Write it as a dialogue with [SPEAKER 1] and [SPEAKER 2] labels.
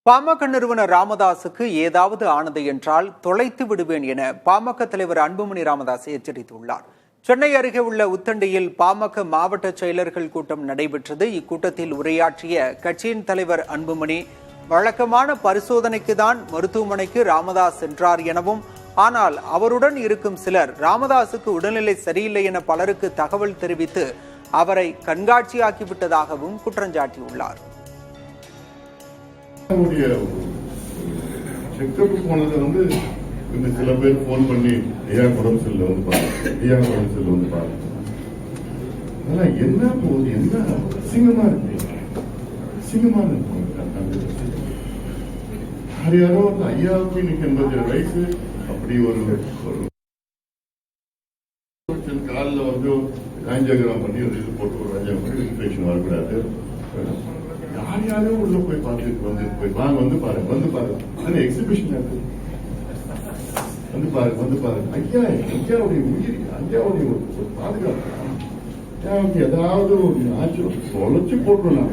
[SPEAKER 1] பாமக நிறுவனர் ராமதாசுக்கு ஏதாவது ஆனது என்றால் தொலைத்து விடுவேன் என பாமக தலைவர் அன்புமணி ராமதாஸ் எச்சரித்துள்ளார். சென்னை அருகே உள்ள உத்தண்டியில் பாமக மாவட்ட செயலர்கள் கூட்டம் நடைபெற்றது. இக்கூட்டத்தில் உரையாற்றிய கட்சியின் தலைவர் அன்புமணி, வழக்கமான பரிசோதனைக்கு தான் மருத்துவமனைக்கு ராமதாஸ் சென்றார் எனவும், ஆனால் அவருடன் இருக்கும் சிலர் ராமதாசுக்கு உடல்நிலை சரியில்லை என பலருக்கு தகவல் தெரிவித்து அவரை கண்காட்சியாக்கிவிட்டதாகவும் குற்றஞ்சாட்டியுள்ளார்.
[SPEAKER 2] செக்கப் போனது சில பேர் போன் பண்ணி ஐயா உடம்பு செல்ல வந்து பாருங்க, ஐயா உடம்பு செல்ல வந்து பாருங்க. ஆனா என்ன போகுது, என்ன அசிங்கமா இருக்கு, அசிங்கமா இருக்கு. யாரோ வந்து ஐயாவுக்கு இன்னைக்கு 87 வயசு, அப்படி ஒரு காலில் வந்து ஆஞ்சியோகிராம் பண்ணி ஒரு இது போட்டு ஒரு இன்ஃபெக்ஷன் வரக்கூடாது. யாரையும் உள்ள போய் பார்த்துட்டு வந்து வாங்க, வந்து பாருங்க, வந்து பாருங்க, எக்ஸிபிஷன் இருக்கு, வந்து பாருங்க, வந்து பாருங்க. ஐயாவுடைய உயிர், ஐயாவுடைய ஒரு பாதுகாப்பு, ஏதாவது ஒரு ஆச்சு தொலைச்சு போட்டுருலாம்.